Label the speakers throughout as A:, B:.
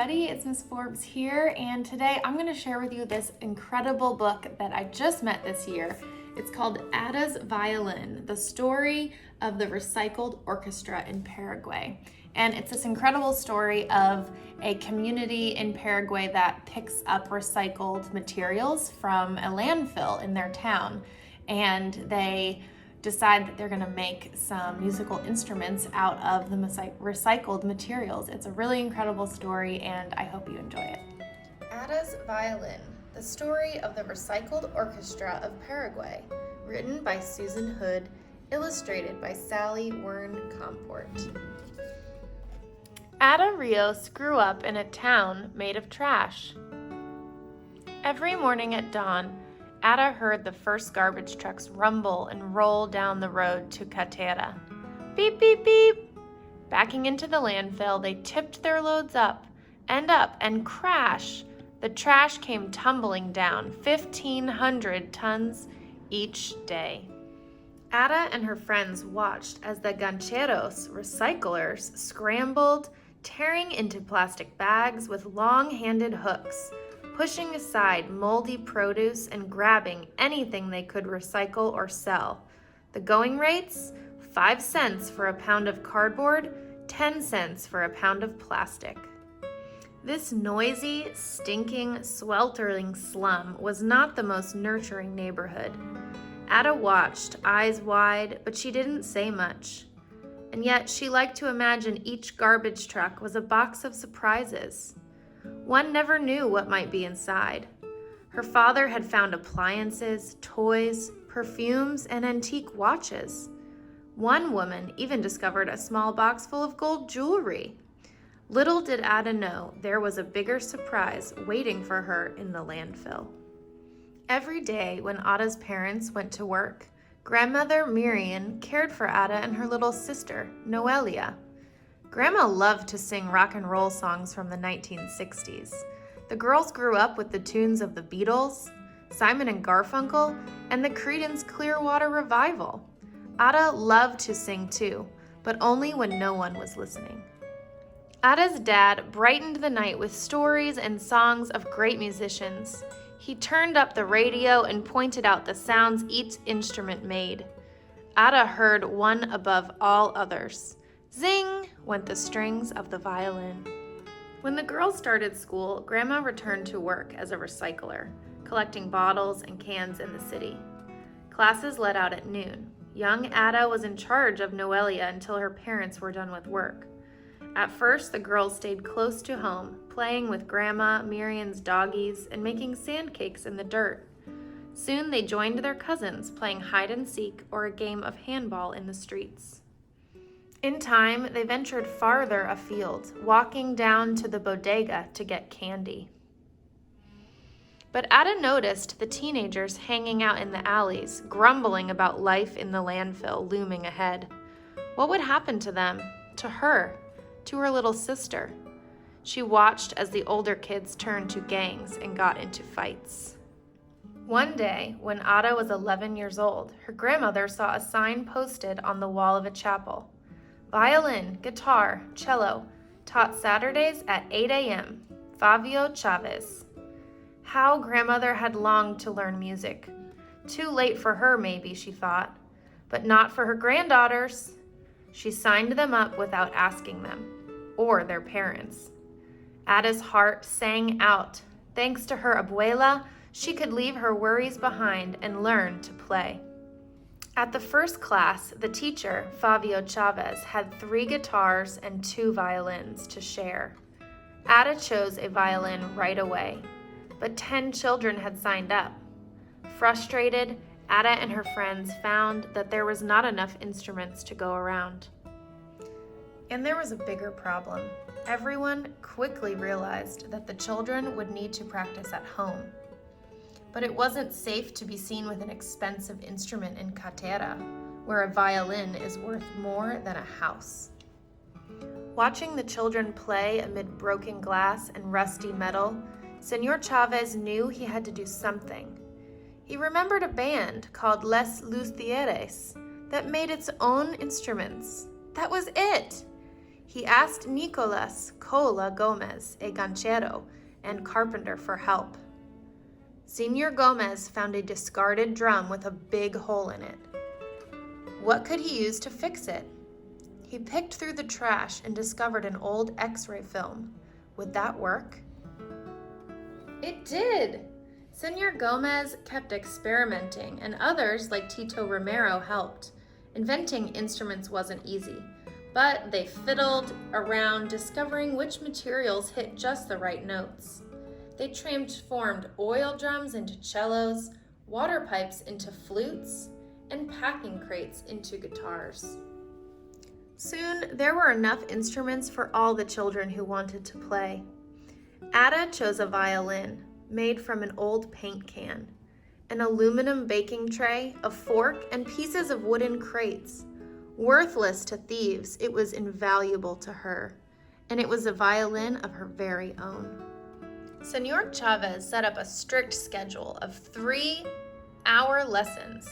A: everybody, it's Miss Forbes here, and today I'm going to share with you this incredible book that I just met this year. It's called Ada's Violin, the story of the recycled orchestra in Paraguay. And it's this incredible story of a community in Paraguay that picks up recycled materials from a landfill in their town, and they decide that they're going to make some musical instruments out of the recycled materials. It's a really incredible story, and I hope you enjoy it. Ada's Violin, the story of the recycled orchestra of Paraguay, written by Susan Hood, illustrated by Sally Wern-Comport. Ada Rios grew up in a town made of trash. Every morning at dawn, Ada heard the first garbage trucks rumble and roll down the road to Catera. Beep, beep, beep! Backing into the landfill, they tipped their loads up, and crash! The trash came tumbling down, 1,500 tons each day. Ada and her friends watched as the gancheros, recyclers, scrambled, tearing into plastic bags with long-handed hooks, pushing aside moldy produce and grabbing anything they could recycle or sell. The going rates? 5 cents for a pound of cardboard, 10 cents for a pound of plastic. This noisy, stinking, sweltering slum was not the most nurturing neighborhood. Ada watched, eyes wide, but she didn't say much. And yet she liked to imagine each garbage truck was a box of surprises. One never knew what might be inside. Her father had found appliances, toys, perfumes, and antique watches. One woman even discovered a small box full of gold jewelry. Little did Ada know there was a bigger surprise waiting for her in the landfill. Every day when Ada's parents went to work, Grandmother Miriam cared for Ada and her little sister, Noelia. Grandma loved to sing rock and roll songs from the 1960s. The girls grew up with the tunes of the Beatles, Simon and Garfunkel, and the Creedence Clearwater Revival. Ada loved to sing too, but only when no one was listening. Ada's dad brightened the night with stories and songs of great musicians. He turned up the radio and pointed out the sounds each instrument made. Ada heard one above all others. Zing! Went the strings of the violin. When the girls started school, Grandma returned to work as a recycler, collecting bottles and cans in the city. Classes let out at noon. Young Ada was in charge of Noelia until her parents were done with work. At first, the girls stayed close to home, playing with Grandma Miriam's doggies and making sand cakes in the dirt. Soon they joined their cousins, playing hide and seek or a game of handball in the streets. In time, they ventured farther afield, walking down to the bodega to get candy. But Ada noticed the teenagers hanging out in the alleys, grumbling about life in the landfill looming ahead. What would happen to them, to her, to her little sister? She watched as the older kids turned to gangs and got into fights. One day, when Ada was 11 years old, her grandmother saw a sign posted on the wall of a chapel. Violin, guitar, cello, taught Saturdays at 8 a.m. Fabio Chavez. How grandmother had longed to learn music. Too late for her, maybe, she thought, but not for her granddaughters. She signed them up without asking them, or their parents. Ada's heart sang out. Thanks to her abuela, she could leave her worries behind and learn to play. At the first class, the teacher, Fabio Chavez, had 3 guitars and 2 violins to share. Ada chose a violin right away, but 10 children had signed up. Frustrated, Ada and her friends found that there was not enough instruments to go around. And there was a bigger problem. Everyone quickly realized that the children would need to practice at home. But it wasn't safe to be seen with an expensive instrument in Catera, where a violin is worth more than a house. Watching the children play amid broken glass and rusty metal, Señor Chavez knew he had to do something. He remembered a band called Les Luthieres that made its own instruments. That was it! he asked Nicolas Cola Gomez, a ganchero and carpenter, for help. Señor Gomez found a discarded drum with a big hole in it. What could he use to fix it? He picked through the trash and discovered an old X-ray film. Would that work? It did! Señor Gomez kept experimenting, and others like Tito Romero helped. Inventing instruments wasn't easy, but they fiddled around discovering which materials hit just the right notes. They transformed oil drums into cellos, water pipes into flutes, and packing crates into guitars. Soon, there were enough instruments for all the children who wanted to play. Ada chose a violin made from an old paint can, an aluminum baking tray, a fork, and pieces of wooden crates. Worthless to thieves, it was invaluable to her, and it was a violin of her very own. Señor Chavez set up a strict schedule of 3-hour lessons.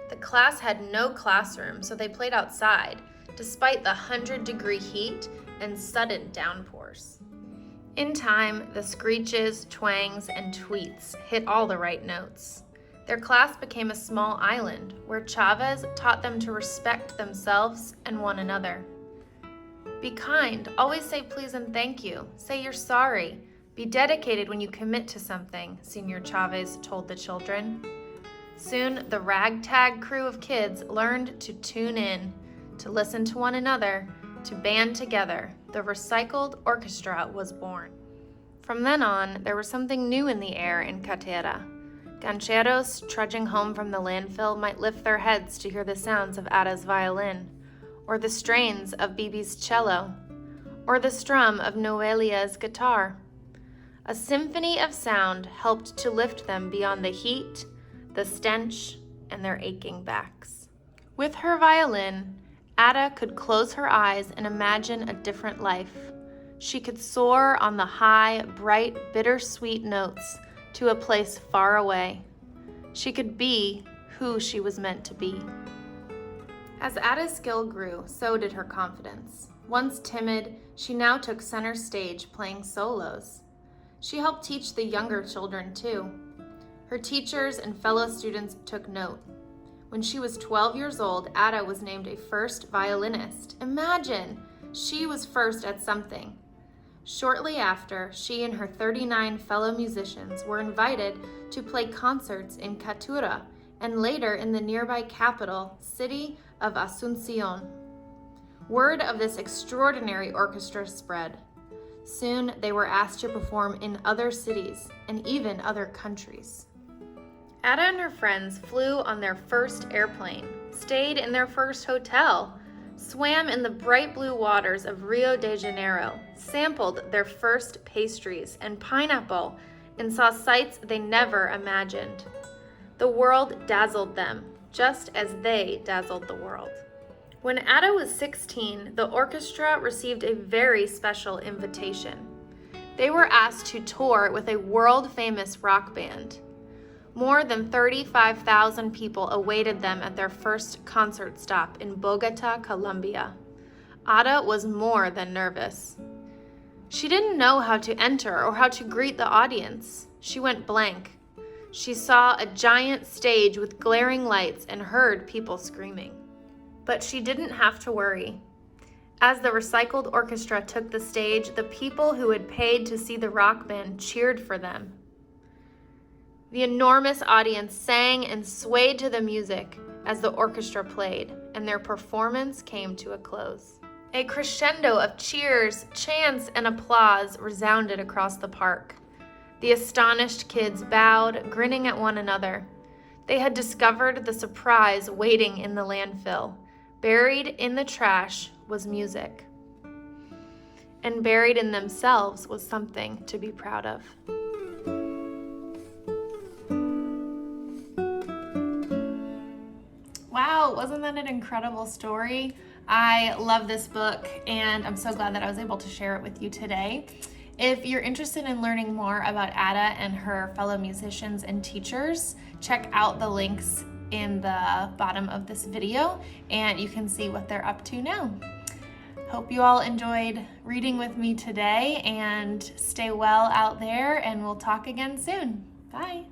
A: The class had no classroom, so they played outside, despite the 100-degree heat and sudden downpours. In time, the screeches, twangs, and tweets hit all the right notes. Their class became a small island where Chavez taught them to respect themselves and one another. Be kind, always say please and thank you, say you're sorry, be dedicated when you commit to something, Señor Chavez told the children. Soon, the ragtag crew of kids learned to tune in, to listen to one another, to band together. The recycled orchestra was born. From then on, there was something new in the air in Catera. Gancheros trudging home from the landfill might lift their heads to hear the sounds of Ada's violin, or the strains of Bibi's cello, or the strum of Noelia's guitar. A symphony of sound helped to lift them beyond the heat, the stench, and their aching backs. With her violin, Ada could close her eyes and imagine a different life. She could soar on the high, bright, bittersweet notes to a place far away. She could be who she was meant to be. As Ada's skill grew, so did her confidence. Once timid, she now took center stage playing solos. She helped teach the younger children too. Her teachers and fellow students took note. When she was 12 years old, Ada was named a first violinist. Imagine! She was first at something. Shortly after, she and her 39 fellow musicians were invited to play concerts in Catura and later in the nearby capital city of Asunción. Word of this extraordinary orchestra spread. Soon, they were asked to perform in other cities and even other countries. Ada and her friends flew on their first airplane, stayed in their first hotel, swam in the bright blue waters of Rio de Janeiro, sampled their first pastries and pineapple, and saw sights they never imagined. The world dazzled them, just as they dazzled the world. When Ada was 16, the orchestra received a very special invitation. They were asked to tour with a world-famous rock band. More than 35,000 people awaited them at their first concert stop in Bogota, Colombia. Ada was more than nervous. She didn't know how to enter or how to greet the audience. She went blank. She saw a giant stage with glaring lights and heard people screaming. But she didn't have to worry. As the recycled orchestra took the stage, the people who had paid to see the rock band cheered for them. The enormous audience sang and swayed to the music as the orchestra played, and their performance came to a close. A crescendo of cheers, chants, and applause resounded across the park. The astonished kids bowed, grinning at one another. They had discovered the surprise waiting in the landfill. Buried in the trash was music. And buried in themselves was something to be proud of. Wow, wasn't that an incredible story? I love this book, and I'm so glad that I was able to share it with you today. If you're interested in learning more about Ada and her fellow musicians and teachers, check out the links in the bottom of this video, and you can see what they're up to now. Hope you all enjoyed reading with me today, and stay well out there, and we'll talk again soon. Bye.